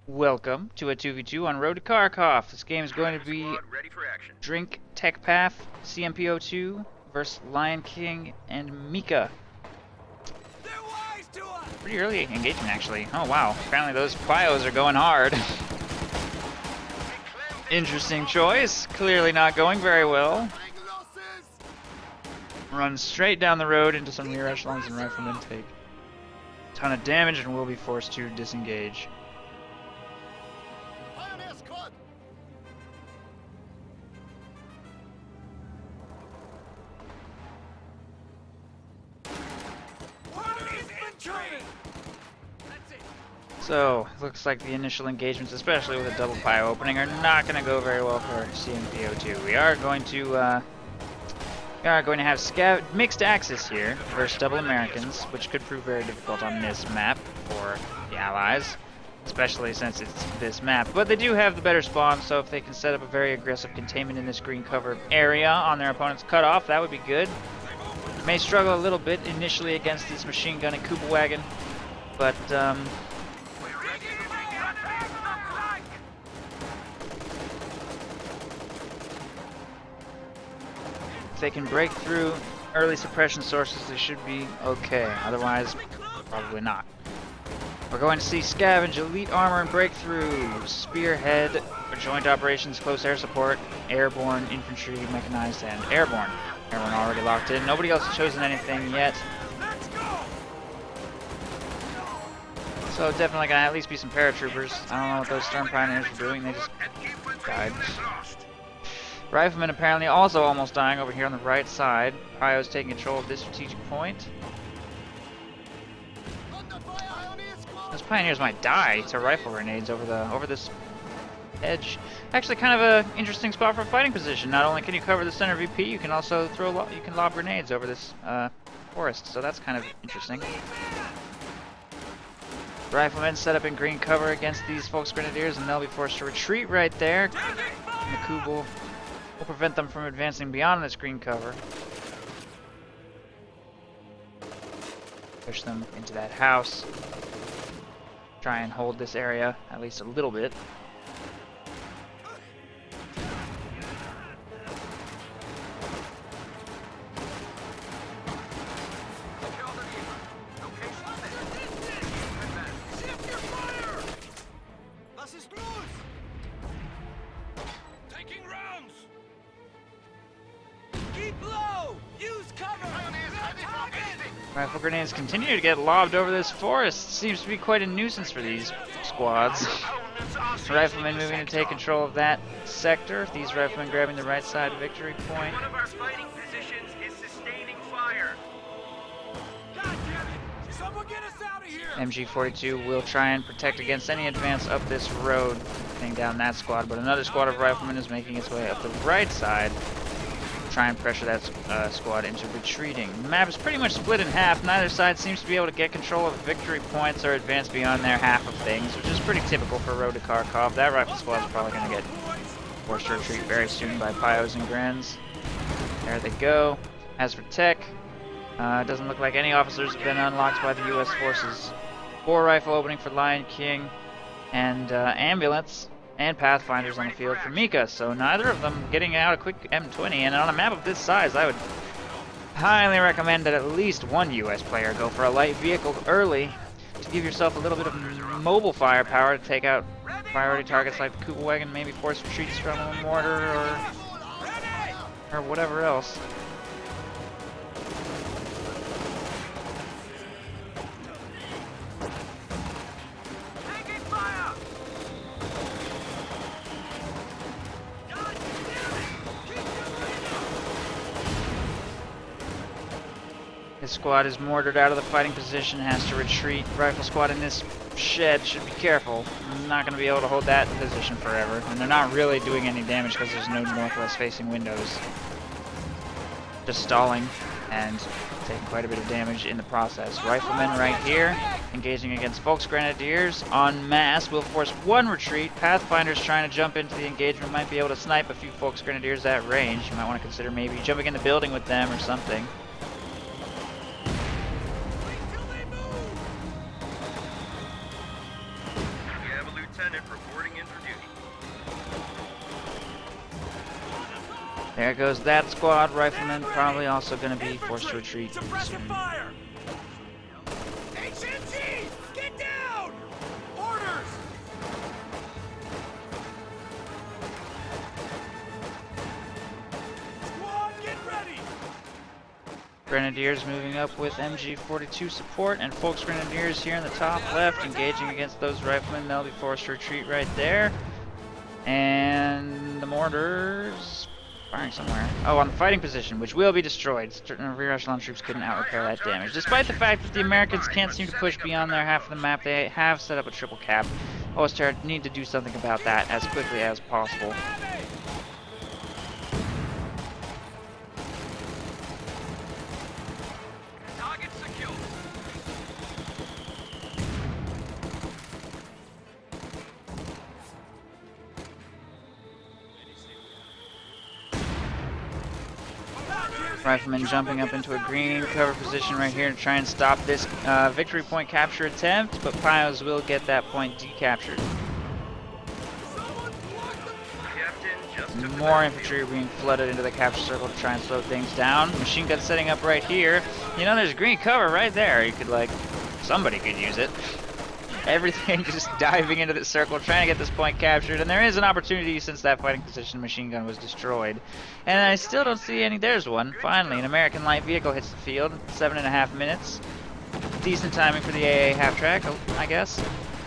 Welcome to a 2v2 on Road to Kharkov. This game is going to be Drink TeqPaf, CMP02 versus LionKing and Mika. Pretty early engagement, actually. Oh wow, apparently those bios are going hard. Interesting choice. Clearly not going very well. Run straight down the road into some rear echelons and riflemen take a ton of damage and will be forced to disengage. So, looks like the initial engagements, especially with a double bio opening, are not going to go very well for CMP02. We are going to have mixed axis here versus double Americans, which could prove very difficult on this map for the Allies, especially since it's this map. But they do have the better spawn, so if they can set up a very aggressive containment in this green cover area on their opponent's cutoff, that would be good. May struggle a little bit initially against this machine gun and Koopa wagon, but if they can break through early suppression sources, they should be okay. Otherwise, probably not. We're going to see Scavenge, Elite Armor and Breakthrough, Spearhead for joint operations, close air support, Airborne, Infantry, Mechanized, and Airborne. Airborne already locked in. Nobody else has chosen anything yet. So definitely gonna at least be some paratroopers. I don't know what those Storm Pioneers were doing, they just died. Riflemen apparently also almost dying over here on the right side. Prio's taking control of this strategic point. Those Pioneers might die to rifle grenades over this edge. Actually, kind of a interesting spot for a fighting position. Not only can you cover the center VP, you can also lob grenades over this forest. So that's kind of interesting. Riflemen set up in green cover against these Volksgrenadiers, and they'll be forced to retreat right there. And the Kub will prevent them from advancing beyond this green cover. Push them into that house. Try and hold this area at least a little bit. Rifle grenades continue to get lobbed over this forest. Seems to be quite a nuisance for these squads. Riflemen moving to take control of that sector. These riflemen grabbing the right side victory point. One of our fighting positions is sustaining fire. Someone get us out of here. MG42 will try and protect against any advance up this road, getting down that squad, but another squad of riflemen is making its way up the right side. Try and pressure that squad into retreating. The map is pretty much split in half. Neither side seems to be able to get control of victory points or advance beyond their half of things, which is pretty typical for Road to Kharkov. That rifle squad is probably going to get forced to retreat very soon by Pios and Grens. There they go. As for Tech, it doesn't look like any officers have been unlocked by the U.S. forces. 4 rifle opening for LionKing, and ambulance and Pathfinders on the field for Mika, so neither of them getting out a quick M20, and on a map of this size, I would highly recommend that at least one US player go for a light vehicle early to give yourself a little bit of mobile firepower to take out priority targets like the Koopa wagon, maybe force retreats from a mortar or whatever else. This squad is mortared out of the fighting position, has to retreat. Rifle squad in this shed should be careful. I'm not going to be able to hold that position forever. And they're not really doing any damage because there's no northwest facing windows. Just stalling and taking quite a bit of damage in the process. Riflemen right here, engaging against Volksgrenadiers en masse, will force one retreat. Pathfinders trying to jump into the engagement might be able to snipe a few Volksgrenadiers at range. You might want to consider maybe jumping in the building with them or something. There goes that squad. Riflemen probably also going to be forced to retreat Suppressive soon. fire! HMG! Get down! Orders! Squad, get ready! Grenadiers moving up with MG42 support, and Folks Grenadiers here in the top left engaging against those riflemen. They'll be forced to retreat right there. And the mortars firing somewhere. Oh, on the fighting position, which will be destroyed. Certain rear echelon troops couldn't out-repair that damage. Despite the fact that the Americans can't seem to push beyond their half of the map, they have set up a triple cap. OSTER need to do something about that as quickly as possible. Target secure. Riflemen jumping up into a green cover position right here to try and stop this victory point capture attempt, but Pios will get that point decaptured. More infantry are being flooded into the capture circle to try and slow things down. Machine gun setting up right here. You know, there's green cover right there. You could, like, somebody could use it. Everything just diving into the circle, trying to get this point captured, and there is an opportunity since that fighting position machine gun was destroyed. And I still don't see any. There's one. Finally, an American light vehicle hits the field. 7.5 minutes. Decent timing for the AA half track, I guess.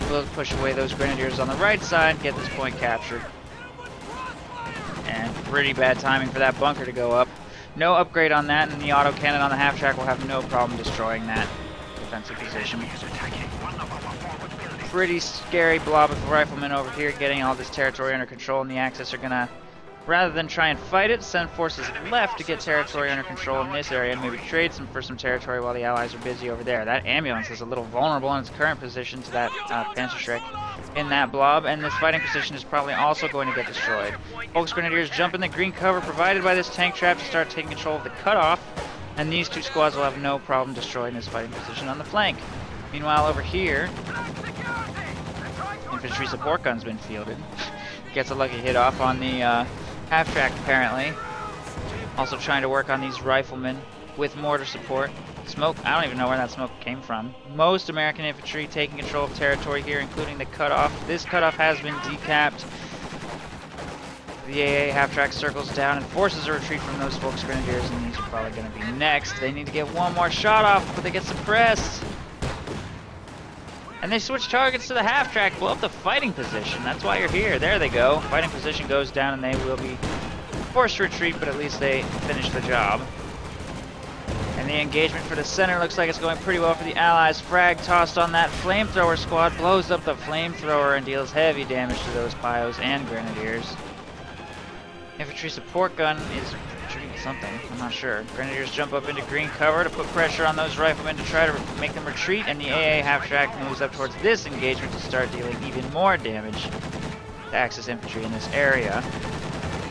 We'll push away those grenadiers on the right side, get this point captured. And pretty bad timing for that bunker to go up. No upgrade on that, and the autocannon on the half track will have no problem destroying that defensive position. Pretty scary blob of riflemen over here getting all this territory under control, and the Axis are gonna, rather than try and fight it, send forces left to get territory under control in this area and maybe trade some for some territory while the Allies are busy over there. That ambulance is a little vulnerable in its current position to that Panzerschreck in that blob, and this fighting position is probably also going to get destroyed. Folks Grenadiers jump in the green cover provided by this tank trap to start taking control of the cutoff, and these two squads will have no problem destroying this fighting position on the flank. Meanwhile, over here, infantry support gun's been fielded. Gets a lucky hit off on the half track apparently. Also trying to work on these riflemen with mortar support. Smoke, I don't even know where that smoke came from. Most American infantry taking control of territory here, including the cutoff. This cutoff has been decapped. The AA half track circles down and forces a retreat from those Folks Grenadiers, and these are probably going to be next. They need to get one more shot off, but they get suppressed. And they switch targets to the half track, blow up the fighting position. That's why you're here. There they go. Fighting position goes down and they will be forced to retreat, but at least they finish the job. And the engagement for the center looks like it's going pretty well for the Allies. Frag tossed on that flamethrower squad, blows up the flamethrower and deals heavy damage to those Pios and Grenadiers. Infantry support gun is shooting something, I'm not sure. Grenadiers jump up into green cover to put pressure on those riflemen to try to make them retreat, and the AA half-track moves up towards this engagement to start dealing even more damage to Axis infantry in this area.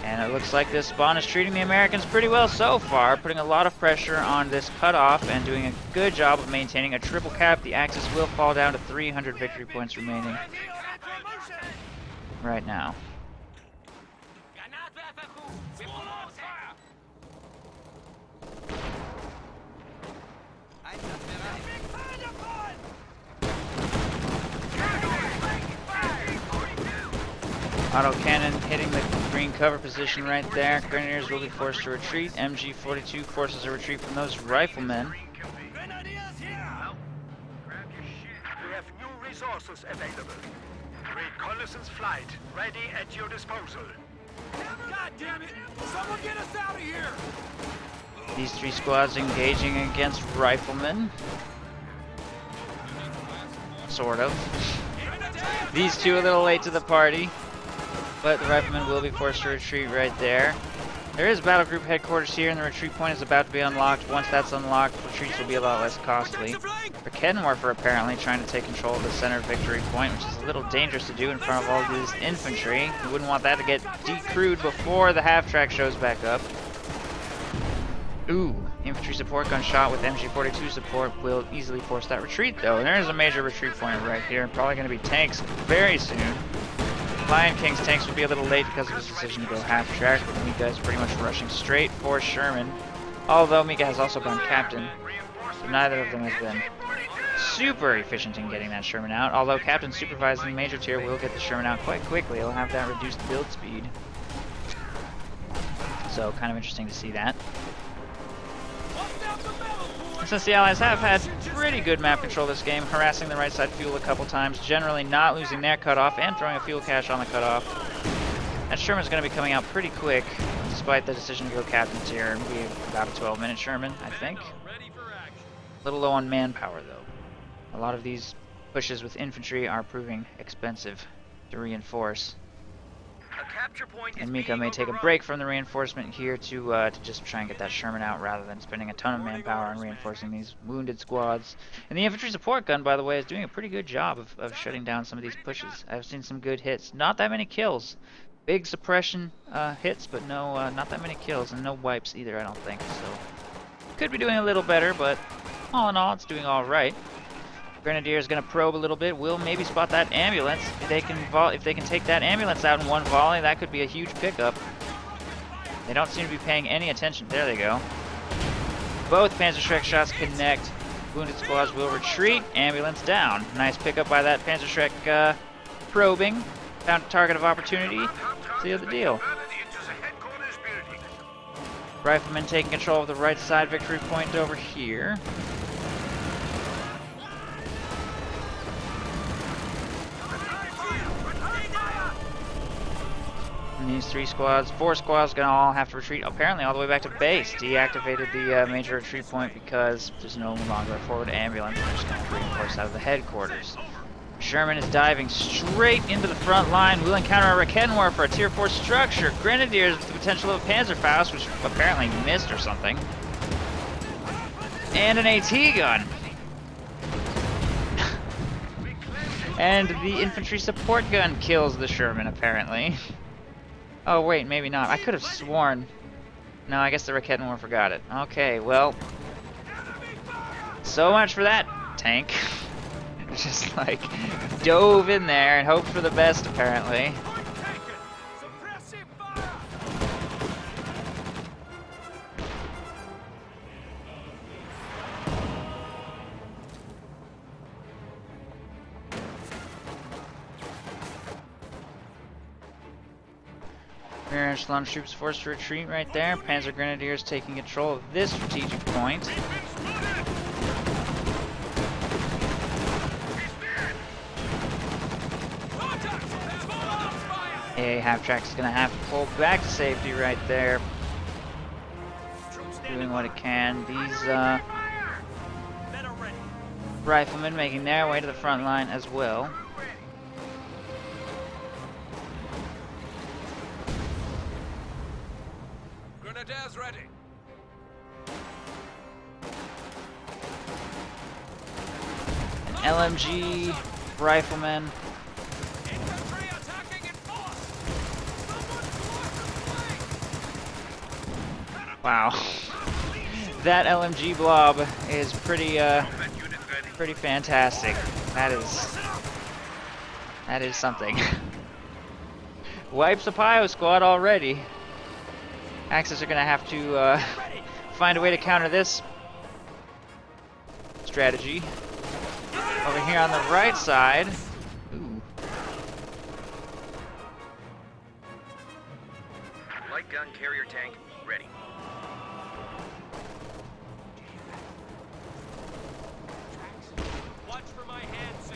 And it looks like this spawn is treating the Americans pretty well so far, putting a lot of pressure on this cutoff and doing a good job of maintaining a triple cap. The Axis will fall down to 300 victory points remaining right now. Autocannon hitting the green cover position right there. Grenadiers will be forced to retreat. MG42 forces a retreat from those riflemen. We have new resources available. Reconnaissance flight ready at your disposal. God damn it! Someone get us out of here! These three squads engaging against riflemen. Sort of. These two a little late to the party, but the riflemen will be forced to retreat right there. There is battle group headquarters here, and the retreat point is about to be unlocked. Once that's unlocked, retreats will be a lot less costly. Kettenwerfer apparently trying to take control of the center victory point, which is a little dangerous to do in front of all this infantry. We wouldn't want that to get decrewed before the half-track shows back up. Ooh, infantry support gun shot with MG42 support will easily force that retreat though. And there's a major retreat point right here. Probably going to be tanks very soon. LionKing's tanks would be a little late because of his decision to go half-track, but Mika is pretty much rushing straight for Sherman. Although Mika has also gone captain, so neither of them has been super efficient in getting that Sherman out. Although Captain supervising Major Tier will get the Sherman out quite quickly. He'll have that reduced build speed. So kind of interesting to see that. Since the Allies have had pretty good map control this game, harassing the right side fuel a couple times, generally not losing their cutoff, and throwing a fuel cache on the cutoff, that Sherman's going to be coming out pretty quick, despite the decision to go Captain Tier and be about a 12-minute Sherman, I think. A little low on manpower, though. A lot of these pushes with infantry are proving expensive to reinforce. And Mika may take a break from the reinforcement here to just try and get that Sherman out rather than spending a ton of manpower on reinforcing these wounded squads. And the infantry support gun, by the way, is doing a pretty good job of shutting down some of these pushes. I've seen some good hits. Not that many kills. Big suppression hits, but no, not that many kills, and no wipes either, I don't think. So could be doing a little better, but all in all, it's doing all right. Grenadier is going to probe a little bit. Will maybe spot that ambulance. If they can take that ambulance out in one volley, that could be a huge pickup. They don't seem to be paying any attention. There they go. Both Panzerschreck shots connect. Wounded squads will retreat. Ambulance down. Nice pickup by that Panzerschreck probing. Found a target of opportunity. Seal the deal. Riflemen taking control of the right side victory point over here. And these four squads gonna all have to retreat apparently all the way back to base. Deactivated the major retreat point because there's no longer a forward ambulance. They're just gonna reinforce out of the headquarters. Sherman is diving straight into the front line. Will encounter a Raketten for a tier 4 structure. Grenadiers with the potential of a Panzerfaust, which apparently missed or something. And an AT gun. And the infantry support gun kills the Sherman, apparently. Oh, wait, maybe not. I could have sworn. No, I guess the Raketten forgot it. Okay, well. So much for that tank. Just like dove in there and hoped for the best, apparently. Rear echelon troops forced to retreat right there. Panzer Grenadiers taking control of this strategic point. A half-track is going to have to pull back to safety right there. Doing what it can. These riflemen making their way to the front line as well. Grenadiers ready. An LMG rifleman. Wow, that LMG blob is pretty fantastic. That is something. Wipes a Pio squad already. Axis are gonna have to find a way to counter this strategy. Over here on the right side. Ooh. Light gun carrier tank ready.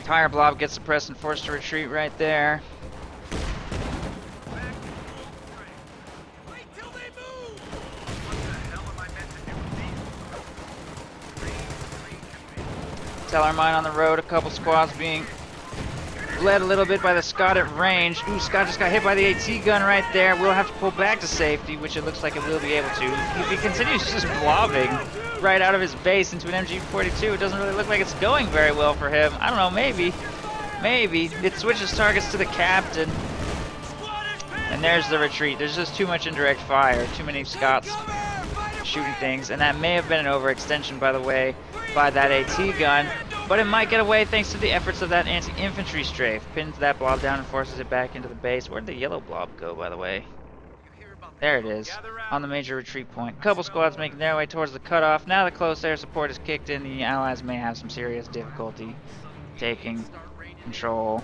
Tire blob gets suppressed and forced to retreat right there. Teller mine on the road, a couple squads being led a little bit by the Scott at range. Ooh, Scott just got hit by the AT gun right there. We'll have to pull back to safety, which it looks like it will be able to. If he continues just blobbing right out of his base into an MG42, it doesn't really look like it's going very well for him. I don't know, maybe. Maybe. It switches targets to the captain. And there's the retreat. There's just too much indirect fire. Too many Scots shooting things. And that may have been an overextension, by the way, by that AT gun. But it might get away thanks to the efforts of that anti-infantry strafe. Pins that blob down and forces it back into the base. Where'd the yellow blob go, by the way? There it is, on the major retreat point. A couple squads making their way towards the cutoff. Now the close air support is kicked in. The Allies may have some serious difficulty taking control.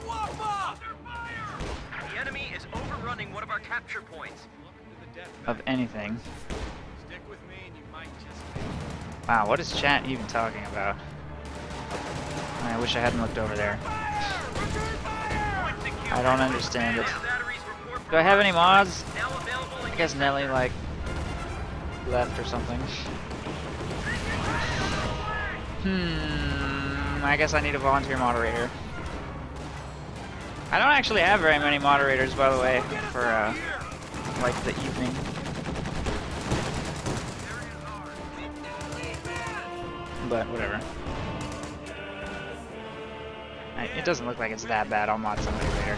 The enemy is overrunning one of our capture points. Of anything. Wow, what is chat even talking about? I wish I hadn't looked over there. I don't understand it. Do I have any mods? I guess Nelly, like, left or something. I guess I need a volunteer moderator. I don't actually have very many moderators, by the way, for, like, the evening. But, whatever. It doesn't look like it's that bad. I'll mod somebody later.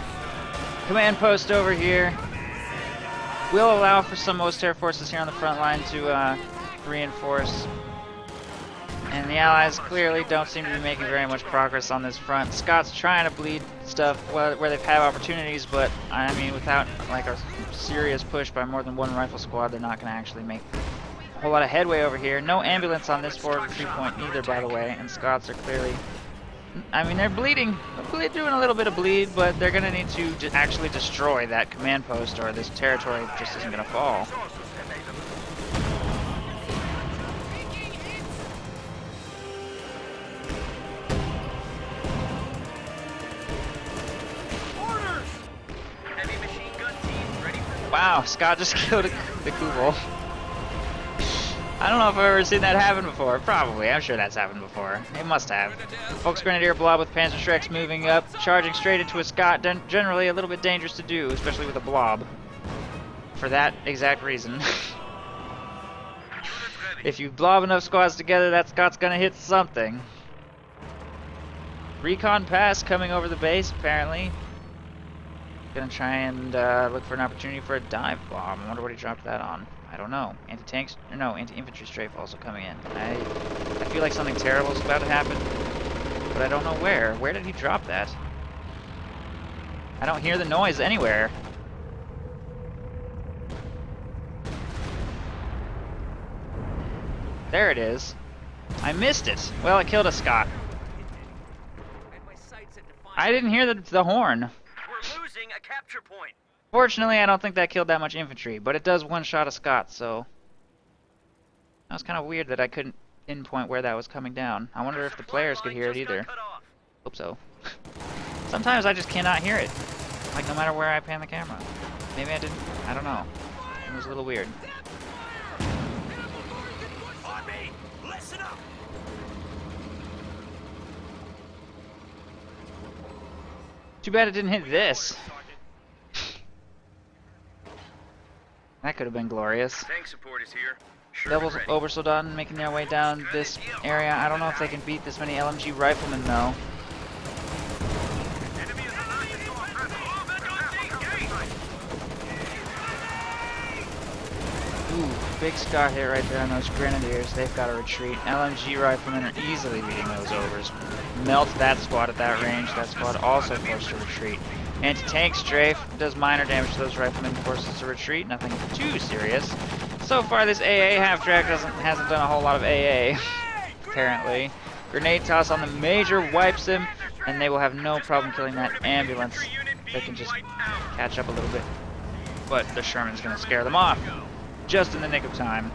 Command post over here will allow for some most air forces here on the front line to reinforce. And the Allies clearly don't seem to be making very much progress on this front. Scott's trying to bleed stuff where they've had opportunities, but I mean, without like a serious push by more than one rifle squad, they're not going to actually make a whole lot of headway over here. No ambulance on this forward retreat point either, by the way, and Scots are clearly... I mean, they're bleeding. They're doing a little bit of bleed, but they're going to need to actually destroy that command post, or this territory just isn't going to fall. Wow, Scott just killed the Kubel. I don't know if I've ever seen that happen before. Probably. I'm sure that's happened before. It must have. Volksgrenadier blob with Panzer Schrecks moving up, charging straight into a Scot. Generally a little bit dangerous to do, especially with a blob. For that exact reason. If you blob enough squads together, that Scot's gonna hit something. Recon pass coming over the base, apparently. Gonna try and look for an opportunity for a dive bomb. I wonder what he dropped that on. I don't know. Anti-tanks? No, anti-infantry strafe also coming in. I feel like something terrible is about to happen, but I don't know where. Where did he drop that? I don't hear the noise anywhere. There it is. I missed it. Well, it killed a Scot. I didn't hear the horn. We're losing a capture point. Fortunately, I don't think that killed that much infantry, but it does one-shot a Scot, so... That was kind of weird that I couldn't pinpoint where that was coming down. I wonder if the players could hear it either. Hope so. Sometimes I just cannot hear it. Like, no matter where I pan the camera. Maybe I didn't... I don't know. It was a little weird. Too bad it didn't hit this. That could have been glorious. Tank support is here. Double Obersoldaten making their way down this area. I don't know if they can beat this many LMG riflemen though. Ooh, big Scott hit right there on those grenadiers. They've got to retreat. LMG riflemen are easily beating those overs. Melt that squad at that range. That squad also forced to retreat. Anti-tank strafe does minor damage to those riflemen, forces to retreat. Nothing too serious. So far, this AA half-track hasn't done a whole lot of AA, apparently. Grenade toss on the major wipes him, and they will have no problem killing that ambulance. They can just catch up a little bit. But the Sherman's going to scare them off, just in the nick of time.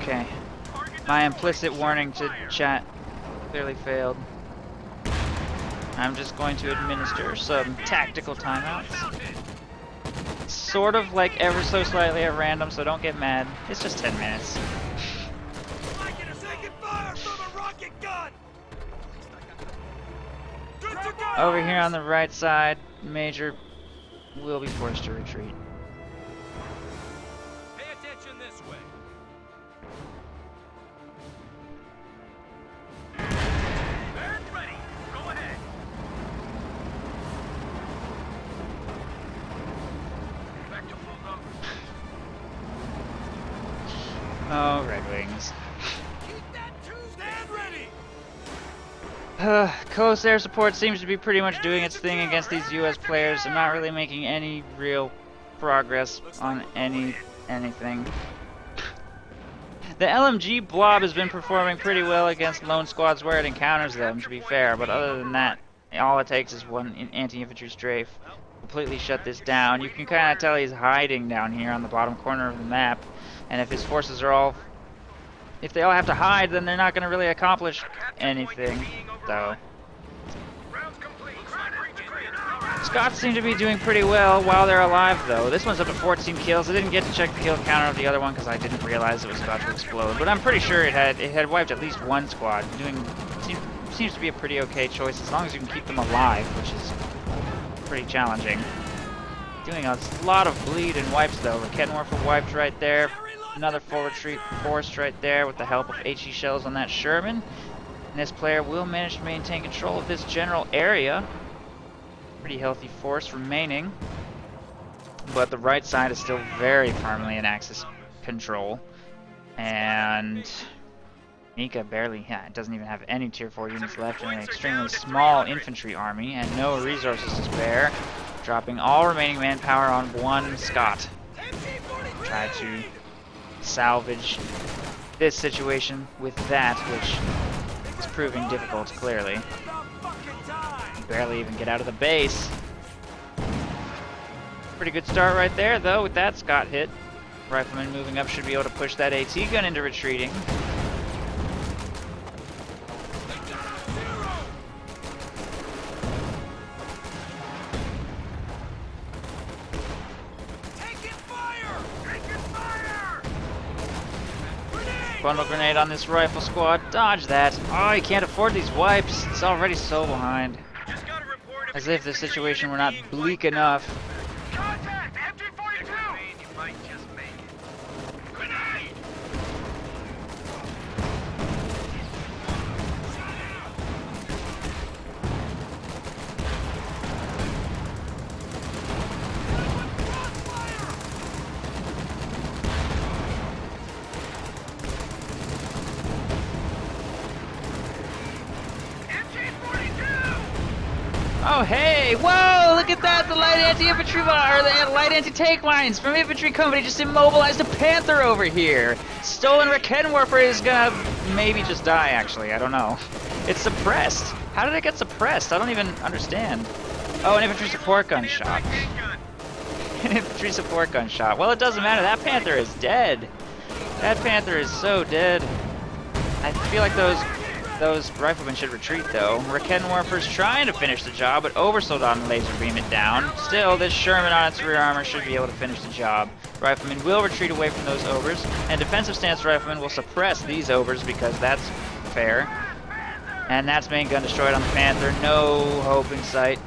Okay. My implicit warning to chat clearly failed. I'm just going to administer some tactical timeouts. Sort of like ever so slightly at random, so don't get mad. It's just 10 minutes. Over here on the right side, Major will be forced to retreat. Pay attention this way. Ready. Go ahead. Back to full Oh, Red Wings. Stand ready! Coast air support seems to be pretty much doing its thing against these US players and not really making any real progress on anything. The LMG blob has been performing pretty well against lone squads where it encounters them, to be fair, but other than that, all it takes is one anti-infantry strafe. Completely shut this down. You can kind of tell he's hiding down here on the bottom corner of the map, and if his forces are all... if they all have to hide, then they're not going to really accomplish anything, so... Scots seem to be doing pretty well while they're alive, though. This one's up to 14 kills. I didn't get to check the kill counter of the other one because I didn't realize it was about to explode. But I'm pretty sure it had wiped at least one squad. Seems to be a pretty okay choice as long as you can keep them alive, which is pretty challenging. Doing a lot of bleed and wipes, though. Raketenwerfer wiped right there. Another full retreat forced right there with the help of HE shells on that Sherman. And this player will manage to maintain control of this general area. Pretty healthy force remaining, but the right side is still very firmly in Axis control, and Mika barely, doesn't even have any tier 4 units left in an extremely small infantry army and no resources to spare, dropping all remaining manpower on one Scot. Try to salvage this situation with that, which is proving difficult, clearly. Barely even get out of the base. Pretty good start right there, though, with that Scot hit. Rifleman moving up should be able to push that AT gun into retreating. Bundle grenade on this rifle squad. Dodge that. Oh, you can't afford these wipes. It's already so behind. As if the situation were not bleak enough. Contact! MG-42! You might just make it. Grenade! Oh, hey! Whoa! Look at that! The light anti-infantry or the light anti-tank lines from infantry company just immobilized a Panther over here. Stolen Raketenwerfer is gonna maybe just die. Actually, I don't know. It's suppressed. How did it get suppressed? I don't even understand. Oh, an infantry support gun shot. An infantry support gun shot. Well, it doesn't matter. That Panther is dead. That Panther is so dead. I feel like those riflemen should retreat, though. Raketenwerfer's trying to finish the job, but Oversold on laser beam it down. Still, this Sherman on its rear armor should be able to finish the job. Riflemen will retreat away from those overs, and defensive stance riflemen will suppress these overs because that's fair. And that's main gun destroyed on the Panther. No hope in sight.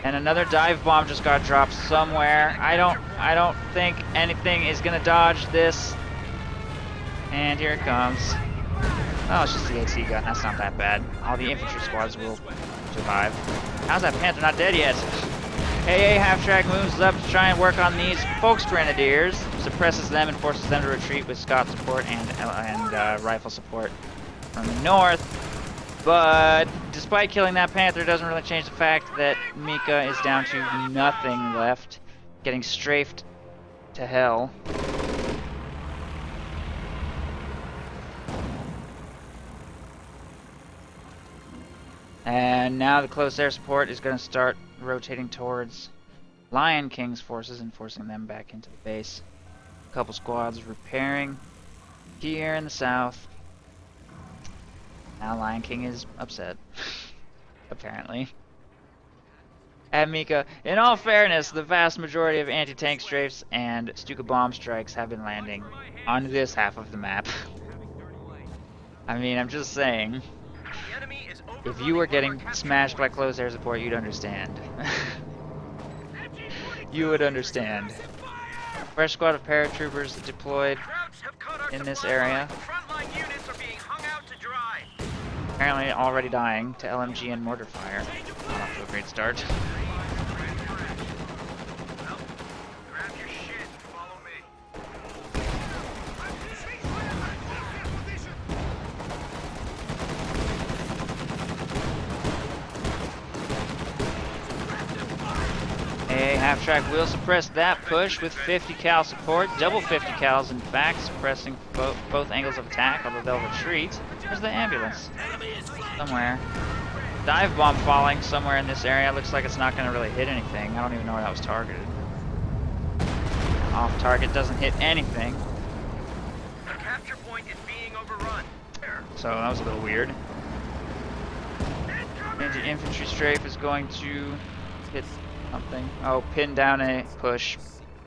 And another dive bomb just got dropped somewhere. I don't think anything is gonna dodge this. And here it comes. Oh, it's just the AT gun. That's not that bad. All the infantry squads will survive. How's that Panther not dead yet? AA half-track moves up to try and work on these Volksgrenadiers. Suppresses them and forces them to retreat with Scot support and rifle support from the north. But despite killing that Panther, it doesn't really change the fact that Mika is down to nothing left. Getting strafed to hell. And now the close air support is going to start rotating towards LionKing's forces and forcing them back into the base. A couple squads repairing here in the south. Now LionKing is upset, apparently. And Mika, in all fairness, the vast majority of anti-tank strafes and Stuka bomb strikes have been landing on this half of the map. I mean, I'm just saying. If you were getting smashed by close air support, you'd understand. You would understand. Fresh squad of paratroopers deployed in this area. Apparently already dying to LMG and mortar fire. Not off to a great start. half track will suppress that push with 50 cal support. Double 50 cals, in fact, suppressing both angles of attack, although they'll retreat. Where's the ambulance? Somewhere. Dive bomb falling somewhere in this area. Looks like it's not going to really hit anything. I don't even know where that was targeted. Off target, doesn't hit anything. The capture point is being overrun. So that was a little weird. Anti-infantry strafe is going to hit something. Oh, pin down a push.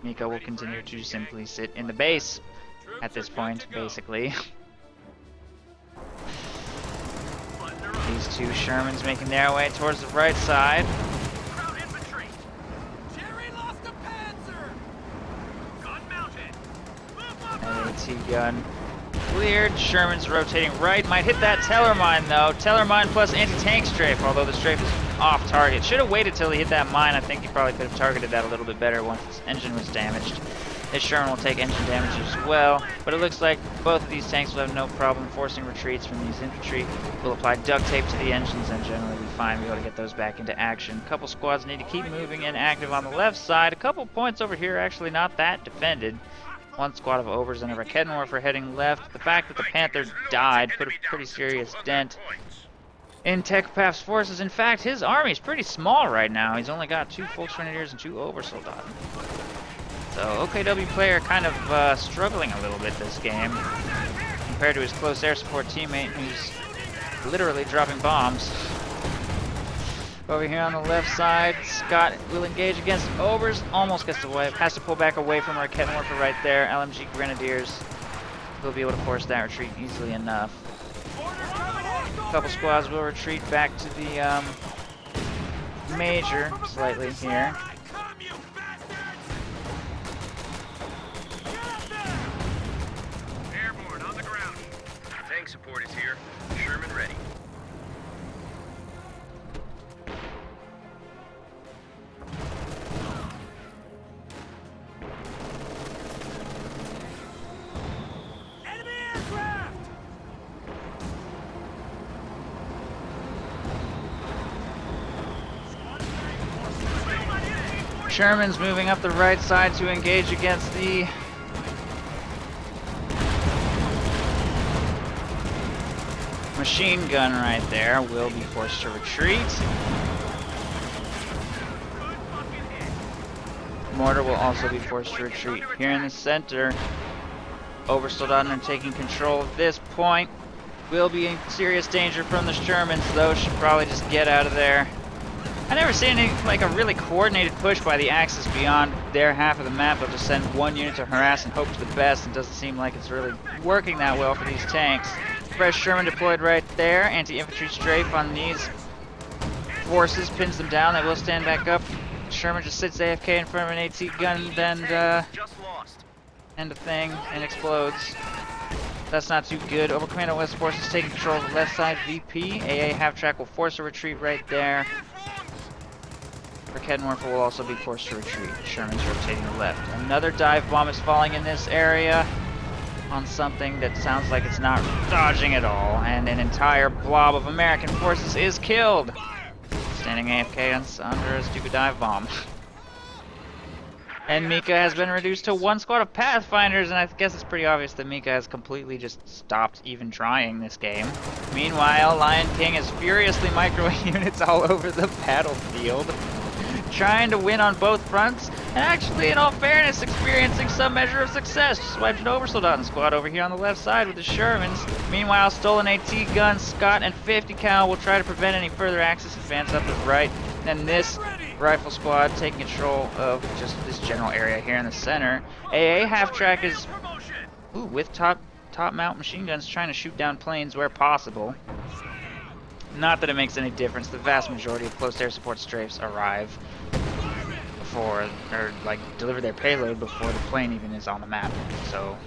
Mika will continue to simply sit in the base at this point, basically. These two Shermans making their way towards the right side. AT gun cleared. Sherman's rotating right. Might hit that Teller mine though. Teller mine plus anti-tank strafe, although the strafe is off target. Should have waited till he hit that mine. I think he probably could have targeted that a little bit better once his engine was damaged. This Sherman will take engine damage as well, but it looks like both of these tanks will have no problem forcing retreats from these infantry. We'll apply duct tape to the engines and generally be fine. We'll be able to get those back into action. A couple squads need to keep moving and active on the left side. A couple points over here actually not that defended. One squad of overs and a Raketnorf are heading left. The fact that the Panther died put a pretty serious dent in TeqPaf's forces. In fact, his army is pretty small right now. He's only got 2 full Grenadiers and 2 Oversoldaten. So OKW player kind of struggling a little bit this game compared to his close air support teammate who's literally dropping bombs. Over here on the left side, Scott will engage against overs, almost gets away, has to pull back away from our Raketnorf right there. LMG Grenadiers will be able to force that retreat easily enough. A couple squads will retreat back to the major slightly here. Airborne on the ground. Tank support is here. Sherman ready. Sherman's moving up the right side to engage against the machine gun right there. Will be forced to retreat. Mortar will also be forced to retreat. Here in the center, Oversoldaten are taking control of this point. Will be in serious danger from the Shermans though. Should probably just get out of there. I never seen any, like a really coordinated push by the Axis beyond their half of the map. They'll just send one unit to harass and hope for the best. It doesn't seem like it's really working that well for these tanks. Fresh Sherman deployed right there. Anti-infantry strafe on these forces pins them down. They will stand back up. Sherman just sits AFK in front of an AT gun and end a thing and explodes. That's not too good. Overcommando West forces taking control of the left side. VP. AA half track will force a retreat right there. Raketnorf will also be forced to retreat. Sherman's rotating the left. Another dive bomb is falling in this area on something that sounds like it's not dodging at all, and an entire blob of American forces is killed. Standing AFK under a stupid dive bomb. And Mika has been reduced to 1 squad of Pathfinders, and I guess it's pretty obvious that Mika has completely just stopped even trying this game. Meanwhile, LionKing is furiously microwave units all over the battlefield, trying to win on both fronts, and actually, in all fairness, experiencing some measure of success. Just wiped an Oversoldaten squad over here on the left side with the Shermans. Meanwhile, stolen AT guns, Scott and 50 cal will try to prevent any further Axis advance up the right. And this rifle squad taking control of just this general area here in the center. AA half track is with top mount machine guns trying to shoot down planes where possible. Not that it makes any difference. The vast majority of close air support strafes arrive before, or like deliver their payload before the plane even is on the map. So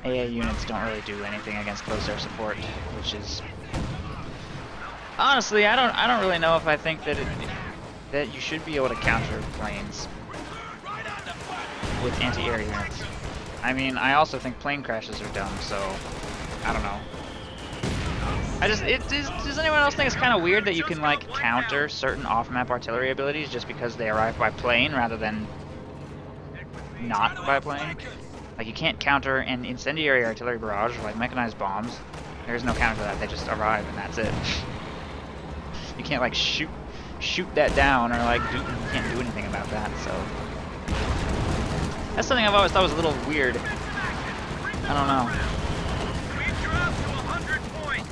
AA units don't really do anything against close air support, which is honestly, I don't really know if I think that you should be able to counter planes with anti-air units. I mean, I also think plane crashes are dumb, so I don't know. Does anyone else think it's kind of weird that you can like counter certain off-map artillery abilities just because they arrive by plane rather than not by plane? Like you can't counter an incendiary artillery barrage like mechanized bombs. There's no counter to that. They just arrive and that's it. You can't like shoot that down or like you can't do anything about that. So that's something I've always thought was a little weird. I don't know. We've dropped to 100 points.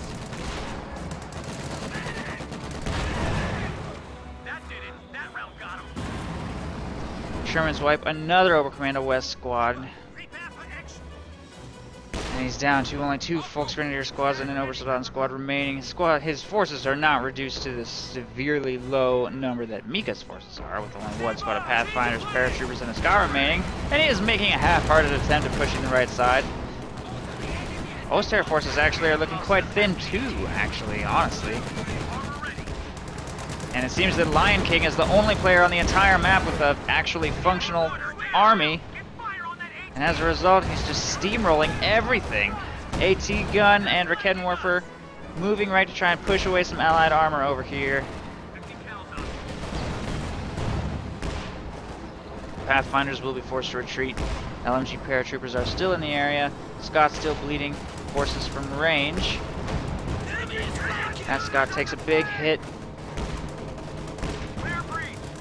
That did it. That round got him. Sherman's wipe another Oberkommando West squad. And he's down to only 2 Volksgrenadier squads and an Obersoldaten squad remaining. His forces are not reduced to the severely low number that Mika's forces are, with only 1 squad of Pathfinders, paratroopers, and a scout remaining. And he is making a half-hearted attempt at pushing the right side. Osterre forces actually are looking quite thin too, actually, honestly. And it seems that LionKing is the only player on the entire map with an actually functional army. And as a result, he's just steamrolling everything. AT gun and Raketenwerfer moving right to try and push away some allied armor over here. Pathfinders will be forced to retreat. LMG paratroopers are still in the area. Scott's still bleeding forces from range. That Scott takes a big hit.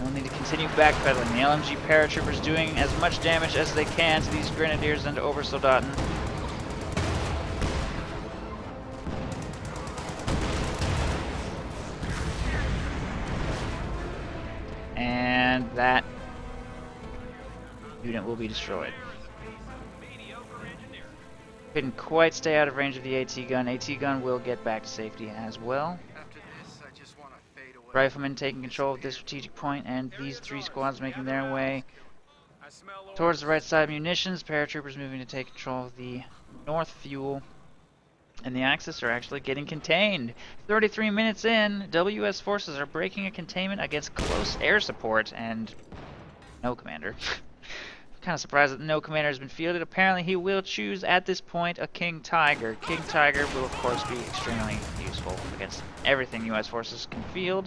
We'll need to continue backpedaling. The LMG paratroopers doing as much damage as they can to these grenadiers and to Obersoldaten. And that unit will be destroyed. Couldn't quite stay out of range of the AT gun. AT gun will get back to safety as well. Riflemen taking control of this strategic point, and these 3 squads making their way towards the right side. Munitions, paratroopers moving to take control of the north fuel, and the Axis are actually getting contained. 33 minutes in, WS forces are breaking a containment against close air support, and no commander. Kind of surprised that no commander has been fielded. Apparently he will choose at this point a King Tiger. King Tiger will of course be extremely useful against everything US forces can field.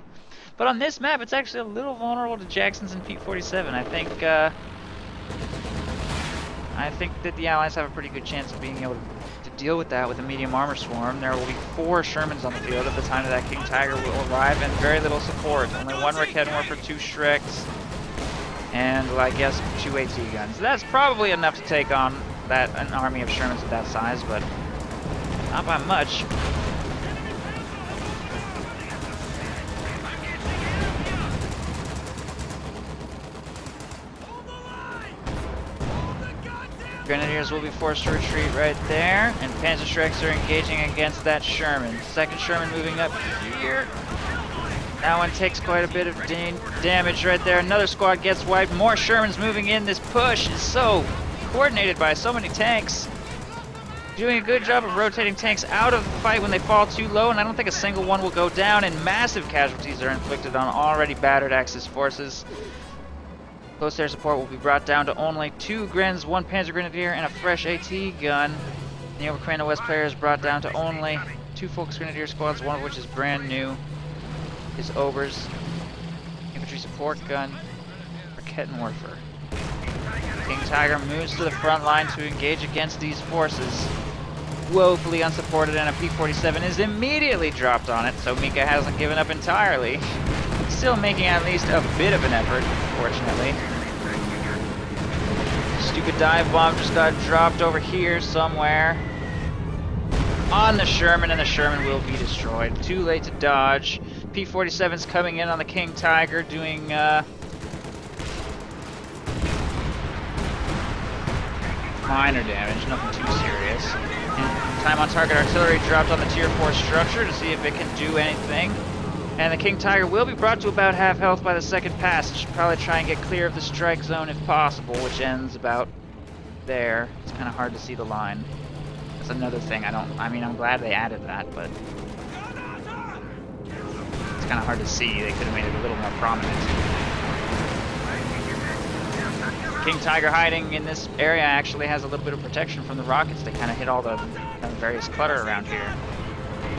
But on this map it's actually a little vulnerable to Jacksons and P-47. I think that the Allies have a pretty good chance of being able to deal with that with a medium armor swarm. There will be 4 Shermans on the field at the time that King Tiger will arrive, and very little support. Only 1 Raketenwerfer, 2 Shreks, and well, I guess 2 AT guns. That's probably enough to take on an army of Shermans of that size, but not by much. Grenadiers will be forced to retreat right there, and Panzer Shreks are engaging against that Sherman. Second Sherman moving up here. That one takes quite a bit of damage right there. Another squad gets wiped. More Shermans moving in. This push is so coordinated by so many tanks. Doing a good job of rotating tanks out of the fight when they fall too low, and I don't think a single one will go down, and massive casualties are inflicted on already battered Axis forces. Close air support will be brought down to only 2 Grens, 1 Panzer Grenadier, and a fresh AT gun. The Oberkommando West player is brought down to only 2 Volksgrenadier squads, one of which is brand new. His Obers, infantry support gun, Raketenwerfer. King Tiger moves to the front line to engage against these forces. Woefully unsupported, and a P-47 is immediately dropped on it, so Mika hasn't given up entirely. Still making at least a bit of an effort, fortunately. Stupid dive bomb just got dropped over here somewhere on the Sherman, and the Sherman will be destroyed. Too late to dodge. P-47's coming in on the King Tiger, doing minor damage, nothing too serious. And time on target artillery dropped on the Tier 4 structure to see if it can do anything. And the King Tiger will be brought to about half health by the second pass. It should probably try and get clear of the strike zone if possible, which ends about there. It's kind of hard to see the line. That's another thing I'm glad they added that, but it's kind of hard to see. They could have made it a little more prominent. King Tiger hiding in this area actually has a little bit of protection from the rockets. They kind of hit all the kind of various clutter around here.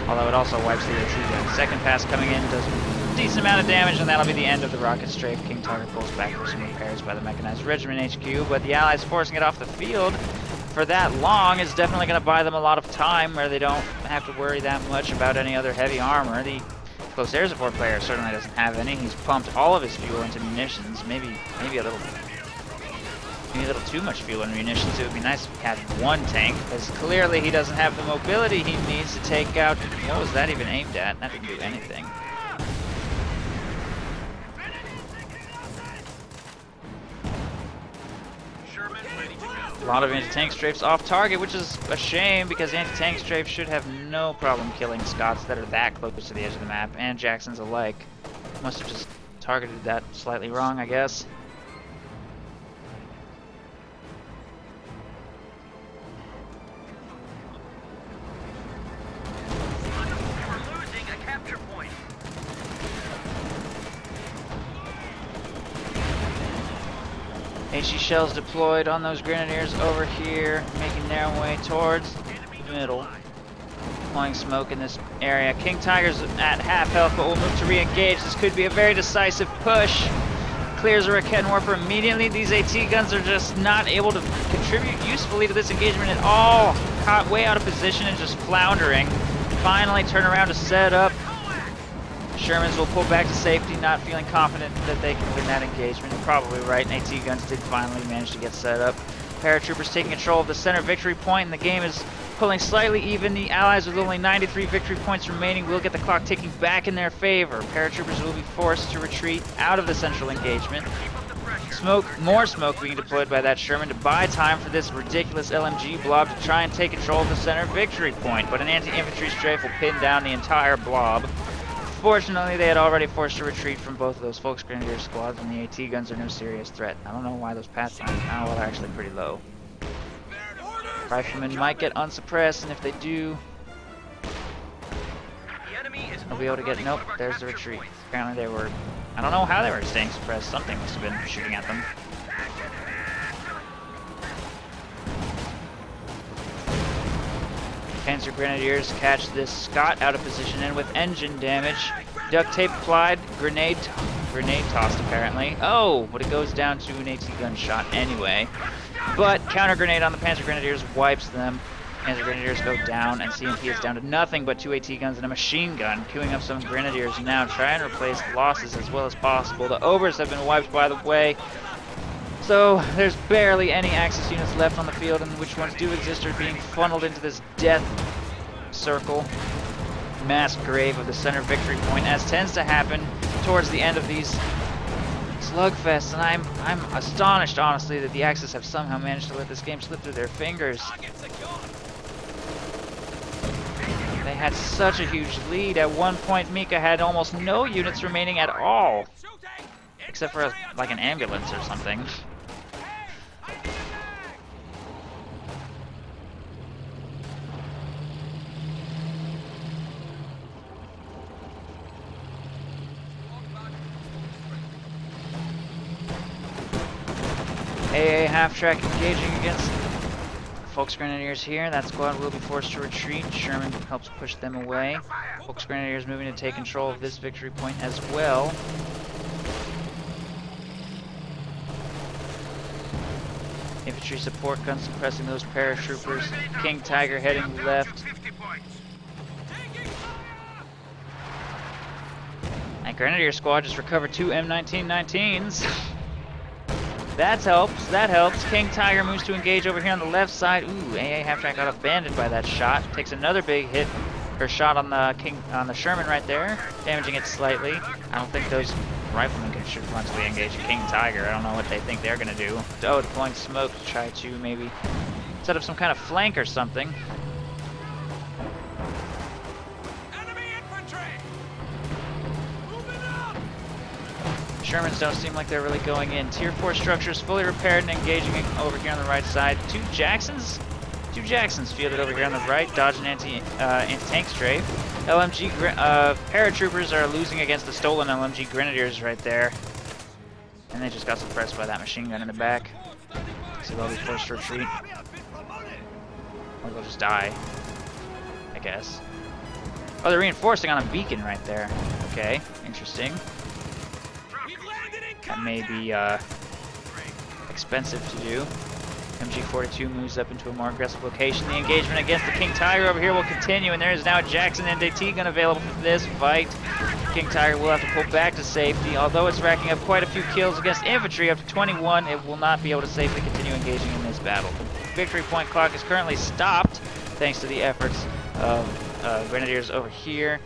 Although it also wipes the AT gun. Second pass coming in does a decent amount of damage, and that'll be the end of the rocket strafe. King Tiger pulls back for some repairs by the Mechanized Regiment HQ, but the Allies forcing it off the field for that long is definitely going to buy them a lot of time where they don't have to worry that much about any other heavy armor. The close air support player certainly doesn't have any. He's pumped all of his fuel into munitions, maybe a little too much fuel and munitions. It would be nice if he had one tank, because clearly he doesn't have the mobility he needs to take out. What was that even aimed at? That didn't do anything. A lot of anti-tank strafes off target, which is a shame, because anti-tank strafes should have no problem killing Scots that are that close to the edge of the map, and Jacksons alike. Must have just targeted that slightly wrong, I guess. HE shells deployed on those grenadiers over here, making their way towards the middle. Deploying smoke in this area. King Tiger's at half health, but will move to re-engage. This could be a very decisive push. Clears a Raketten Warper immediately. These AT guns are just not able to contribute usefully to this engagement at all. Caught way out of position and just floundering. Finally turn around to set up. Shermans will pull back to safety, not feeling confident that they can win that engagement. You're probably right, and AT guns did finally manage to get set up. Paratroopers taking control of the center victory point, and the game is pulling slightly even. The Allies, with only 93 victory points remaining, will get the clock ticking back in their favor. Paratroopers will be forced to retreat out of the central engagement. More smoke being deployed by that Sherman to buy time for this ridiculous LMG blob to try and take control of the center victory point, but an anti-infantry strafe will pin down the entire blob. Fortunately, they had already forced a retreat from both of those Volksgrenadier squads, and the AT guns are no serious threat. I don't know why those path times now are actually pretty low. Riflemen might get unsuppressed, and if they do, they'll be able to get... Nope, there's the retreat. Apparently they were... I don't know how they were staying suppressed. Something must have been shooting at them. Panzer Grenadiers catch this Scot out of position and with engine damage. Duct tape applied, grenade tossed apparently. Oh, but it goes down to an AT gun shot anyway. But counter grenade on the Panzer Grenadiers wipes them. Panzer Grenadiers go down, and CMP is down to nothing but 2 AT guns and a machine gun, queuing up some Grenadiers now, try and replace losses as well as possible. The Obers have been wiped, by the way. So there's barely any Axis units left on the field, and which ones do exist are being funneled into this death circle, mass grave of the center victory point, as tends to happen towards the end of these slugfests. And I'm astonished, honestly, that the Axis have somehow managed to let this game slip through their fingers. They had such a huge lead. At one point, Mika had almost no units remaining at all, except for like an ambulance or something. AA half-track engaging against Volksgrenadiers here. That squad will be forced to retreat. Sherman helps push them away. Volksgrenadiers moving to take control of this victory point as well. Infantry support guns suppressing those paratroopers. King Tiger heading left. And Grenadier squad just recovered 2 M1919s. That helps. King Tiger moves to engage over here on the left side. Ooh, AA half-track got abandoned by that shot. Takes another big hit, or shot on the Sherman right there, damaging it slightly. I don't think those riflemen can shoot frontally engage King Tiger. I don't know what they think they're gonna do. Oh, deploying smoke to try to maybe set up some kind of flank or something. Shermans don't seem like they're really going in. Tier 4 structures fully repaired and engaging over here on the right side. Two Jacksons fielded over here on the right, dodging anti-tank strafe. LMG paratroopers are losing against the stolen LMG Grenadiers right there. And they just got suppressed by that machine gun in the back. So they'll be forced to retreat. Or they'll just die, I guess. Oh, they're reinforcing on a beacon right there. Okay, interesting. That may be expensive to do. MG42 moves up into a more aggressive location. The engagement against the King Tiger over here will continue, and there is now a Jackson NDT gun available for this fight. King Tiger will have to pull back to safety. Although it's racking up quite a few kills against infantry, up to 21, it will not be able to safely continue engaging in this battle. The victory point clock is currently stopped, thanks to the efforts of Grenadiers over here,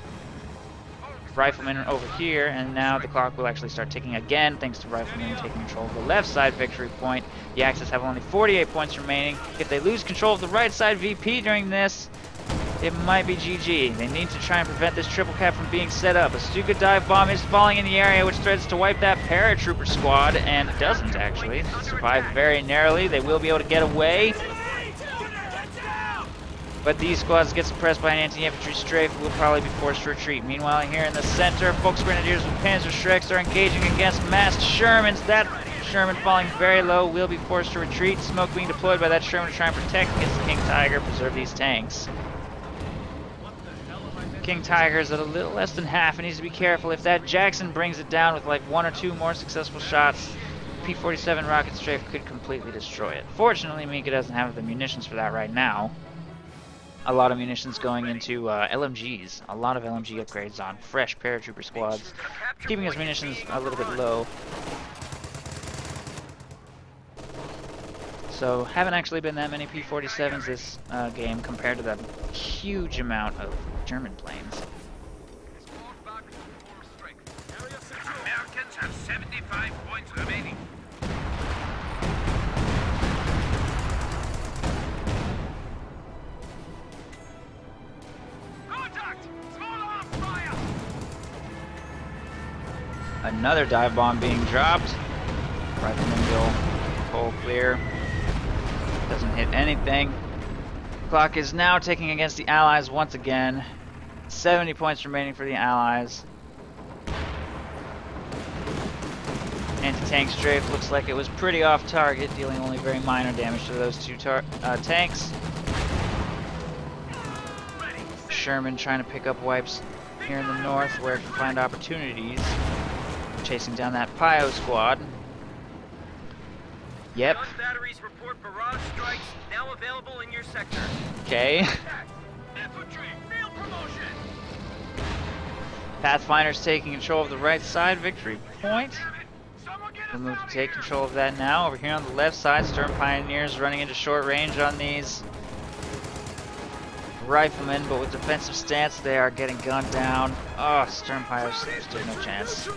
Riflemen over here, and now the clock will actually start ticking again thanks to Riflemen taking control of the left side victory point. The Axis have only 48 points remaining. If they lose control of the right side VP during this, it might be GG. They need to try and prevent this triple cap from being set up. A Stuka dive bomb is falling in the area, which threatens to wipe that paratrooper squad, and doesn't actually. Survive very narrowly. They will be able to get away. But these squads get suppressed by an anti-infantry strafe who will probably be forced to retreat. Meanwhile, here in the center, Volksgrenadiers with Panzer Schrecks are engaging against massed Shermans. That Sherman falling very low will be forced to retreat. Smoke being deployed by that Sherman to try and protect against the King Tiger, preserve these tanks. King Tiger is at a little less than half and needs to be careful. If that Jackson brings it down with like 1 or 2 more successful shots, P-47 rocket strafe could completely destroy it. Fortunately, Mika doesn't have the munitions for that right now. A lot of munitions going into LMGs. A lot of LMG upgrades on fresh paratrooper squads, keeping his munitions a little bit low. So haven't actually been that many P-47s this game compared to the huge amount of German planes. Americans have 75 points remaining. Another dive bomb being dropped. Rifleman will pull clear. Doesn't hit anything. Clock is now ticking against the Allies once again. 70 points remaining for the Allies. Anti-tank strafe looks like it was pretty off target, dealing only very minor damage to those 2 tanks. Sherman trying to pick up wipes here in the north where it can find opportunities. Chasing down that Pio squad. Yep. Batteries report barrage strikes now available in your sector. Okay. Infantry, field promotion. Pathfinder's taking control of the right side victory point. We'll move to take control of that now. Over here on the left side, Sturm Pioneers running into short range on these Riflemen, but with defensive stance they are getting gunned down. Oh, Sturm Pioneers stood no chance.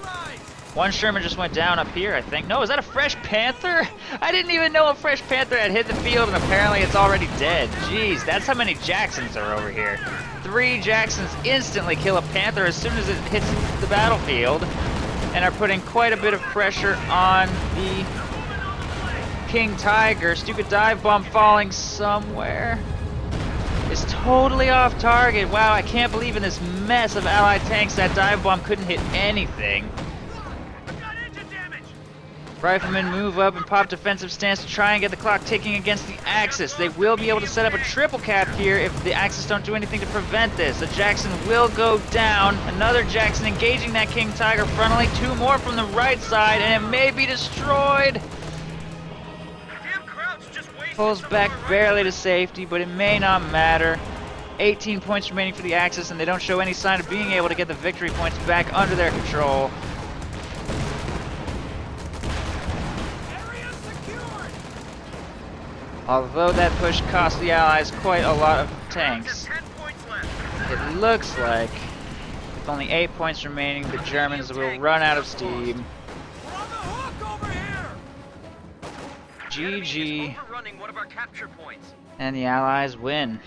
One Sherman just went down up here, I think. No, is that a Fresh Panther? I didn't even know a Fresh Panther had hit the field, and apparently it's already dead. Jeez, that's how many Jacksons are over here. 3 Jacksons instantly kill a Panther as soon as it hits the battlefield, and are putting quite a bit of pressure on the King Tiger. Stupid dive bomb falling somewhere. It's totally off target. Wow, I can't believe in this mess of Allied tanks that dive bomb couldn't hit anything. Riflemen move up and pop defensive stance to try and get the clock ticking against the Axis. They will be able to set up a triple cap here if the Axis don't do anything to prevent this. A Jackson will go down. Another Jackson engaging that King Tiger frontally. 2 more from the right side, and it may be destroyed. Pulls back barely to safety, but it may not matter. 18 points remaining for the Axis, and they don't show any sign of being able to get the victory points back under their control. Although that push cost the Allies quite a lot of tanks, it looks like, with only 8 points remaining, the Germans will run out of steam. GG, and the Allies win.